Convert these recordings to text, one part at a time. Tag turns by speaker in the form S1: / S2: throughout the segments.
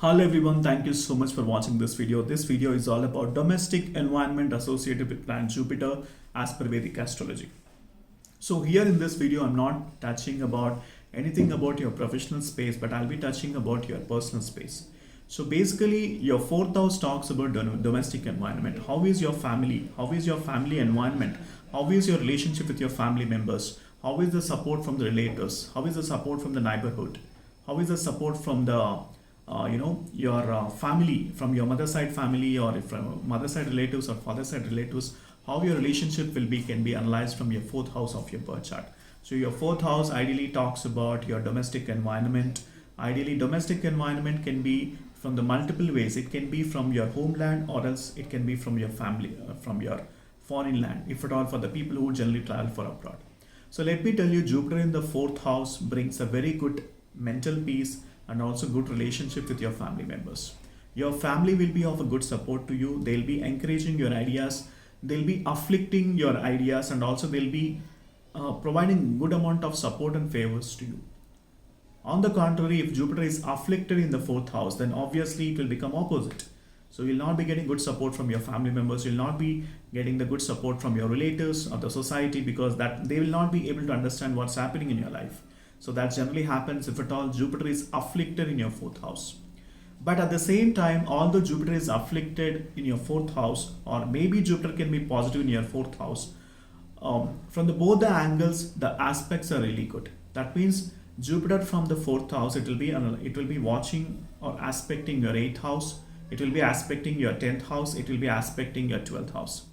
S1: Hello everyone, thank you so much for watching this video. This video is all about domestic environment associated with planet Jupiter as per Vedic Astrology. So here in this video, I'm not touching about anything about your professional space, but I'll be touching about your personal space. So basically, your fourth house talks about domestic environment. How is your family? How is your family environment? How is your relationship with your family members? How is the support from the relatives? How is the support from the neighborhood? How is the support from the your family, from your mother side family, or from mother side relatives or father side relatives? How your relationship will be can be analyzed from your fourth house of your birth chart. So your fourth house ideally talks about your domestic environment. Ideally, domestic environment can be from the multiple ways. It can be from your homeland, or else it can be from your family, from your foreign land, if at all, for the people who generally travel for abroad. So let me tell you, Jupiter in the fourth house brings a very good mental peace and also good relationship with your family members. Your family will be of a good support to you. They'll be encouraging your ideas. They'll be afflicting your ideas, and also they'll be providing good amount of support and favors to you. On the contrary, if Jupiter is afflicted in the fourth house, then obviously it will become opposite. So you'll not be getting good support from your family members. You'll not be getting the good support from your relatives or the society, because that they will not be able to understand what's happening in your life. So that generally happens if at all Jupiter is afflicted in your fourth house. But at the same time, although Jupiter is afflicted in your fourth house, or maybe Jupiter can be positive in your fourth house, from both the angles, the aspects are really good. That means Jupiter from the fourth house, it will be watching or aspecting your eighth house. It will be aspecting your 10th house. It will be aspecting your 12th house.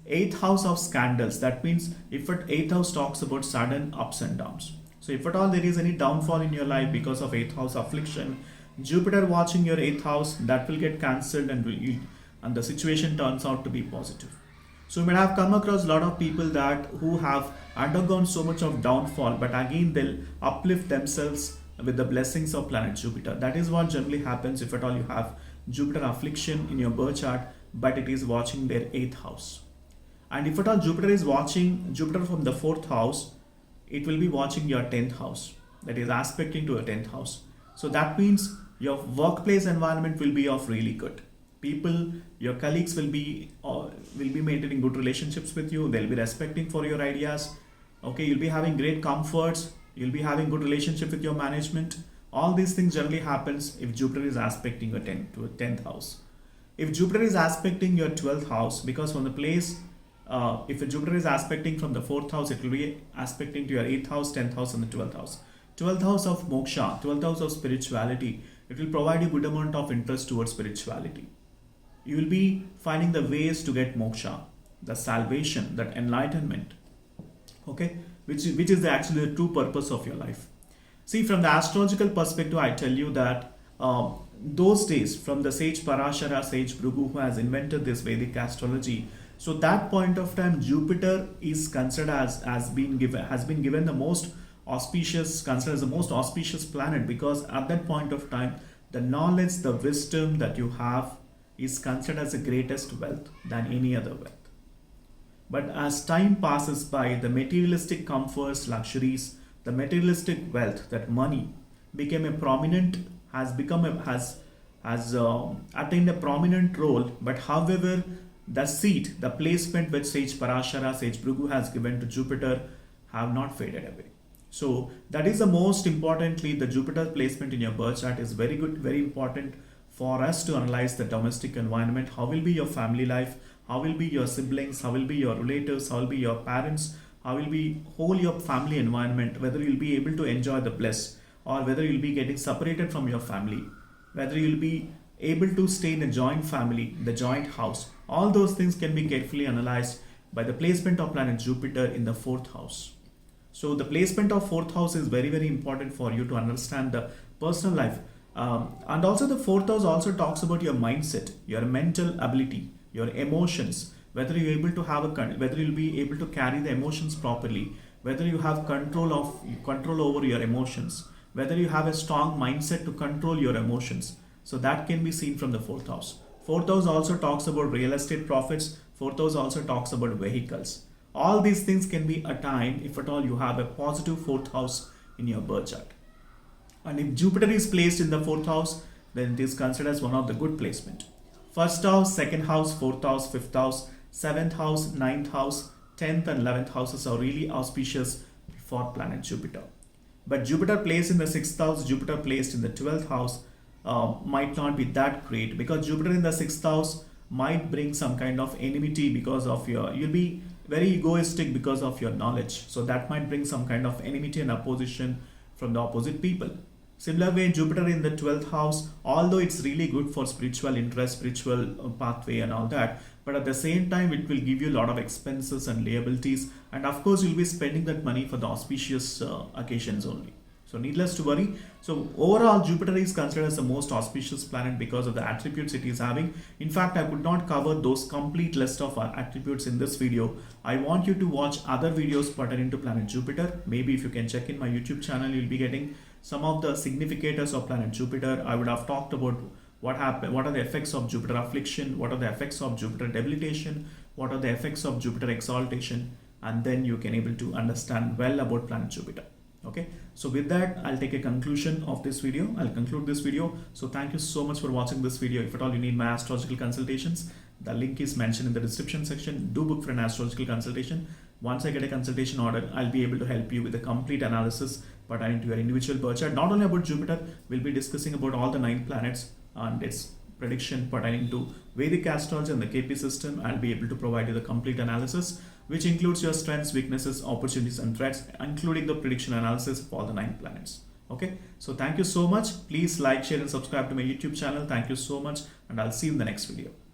S1: 8th house of scandals. That means if at 8th house talks about sudden ups and downs. So if at all there is any downfall in your life because of 8th house affliction, Jupiter watching your 8th house, that will get cancelled, and the situation turns out to be positive. So you might have come across a lot of people who have undergone so much of downfall, but again they'll uplift themselves with the blessings of planet Jupiter. That is what generally happens if at all you have Jupiter affliction in your birth chart, but it is watching their 8th house. And if at all Jupiter is watching Jupiter from the 4th house, it will be watching your 10th house, that is aspecting to your 10th house. So that means your workplace environment will be of really good. People, your colleagues will be maintaining good relationships with you. They'll be respecting for your ideas. Okay, you'll be having great comforts. You'll be having good relationship with your management. All these things generally happens if Jupiter is aspecting your 10th house. If Jupiter is aspecting your 12th house, because from the place, if a Jupiter is aspecting from the 4th house, it will be aspecting to your 8th house, 10th house, and the 12th house. 12th house of moksha, 12th house of spirituality. It will provide you good amount of interest towards spirituality. You will be finding the ways to get moksha, the salvation, that enlightenment. Okay, which is actually the true purpose of your life. See, from the astrological perspective, I tell you that those days, from the sage Parashara, sage Bhrigu, who has invented this Vedic astrology, so that point of time, Jupiter is considered has been given the most auspicious, considered as the most auspicious planet, because at that point of time, the knowledge, the wisdom that you have is considered as the greatest wealth than any other wealth. But as time passes by, the materialistic comforts, luxuries, the materialistic wealth, that money became a prominent, has attained a prominent role. But however, the seat, the placement which sage Parashara, sage Bhrigu has given to Jupiter have not faded away. So that is the most importantly, the Jupiter placement in your birth chart is very good, very important for us to analyze the domestic environment. How will be your family life? How will be your siblings? How will be your relatives? How will be your parents? How will be whole your family environment? Whether you'll be able to enjoy the bliss, or whether you'll be getting separated from your family, whether you'll be able to stay in a joint family, the joint house. All those things can be carefully analyzed by the placement of planet Jupiter in the 4th house. So the placement of 4th house is very, very important for you to understand the personal life. And also the 4th house also talks about your mindset, your mental ability, your emotions, whether you're able to whether you'll be able to carry the emotions properly, whether you have control over your emotions, whether you have a strong mindset to control your emotions. So that can be seen from the 4th house. 4th house also talks about real estate profits. 4th house also talks about vehicles. All these things can be attained if at all you have a positive 4th house in your birth chart. And if Jupiter is placed in the 4th house, then it is considered as one of the good placement. First house, second house, fourth house, fifth house, seventh house, ninth house, 10th and 11th houses are really auspicious for planet Jupiter. But Jupiter placed in the 6th house, Jupiter placed in the 12th house might not be that great, because Jupiter in the 6th house might bring some kind of enmity because of you'll be very egoistic because of your knowledge. So that might bring some kind of enmity and opposition from the opposite people. Similar way, Jupiter in the 12th house, although it's really good for spiritual interest, spiritual pathway and all that, but at the same time it will give you a lot of expenses and liabilities, and of course you'll be spending that money for the auspicious occasions only. So needless to worry. So overall, Jupiter is considered as the most auspicious planet because of the attributes it is having. In fact, I could not cover those complete list of attributes in this video. I want you to watch other videos pertaining to planet Jupiter. Maybe if you can check in my YouTube channel, you'll be getting some of the significators of planet Jupiter. I would have talked about what happened, what are the effects of Jupiter affliction, what are the effects of Jupiter debilitation, what are the effects of Jupiter exaltation, and then you can able to understand well about planet Jupiter. Okay, so with that, I'll take a conclusion of this video. I'll conclude this video. So thank you so much for watching this video. If at all you need my astrological consultations, the link is mentioned in the description section. Do book for an astrological consultation. Once I get a consultation order, I'll be able to help you with a complete analysis pertaining to your individual birth chart. Not only about Jupiter, we'll be discussing about all the 9 planets and its prediction pertaining to Vedic Astrology and the KP system. I'll be able to provide you the complete analysis, which includes your strengths, weaknesses, opportunities and threats, including the prediction analysis of all the 9 planets. Okay, so thank you so much. Please like, share and subscribe to my YouTube channel. Thank you so much, and I'll see you in the next video.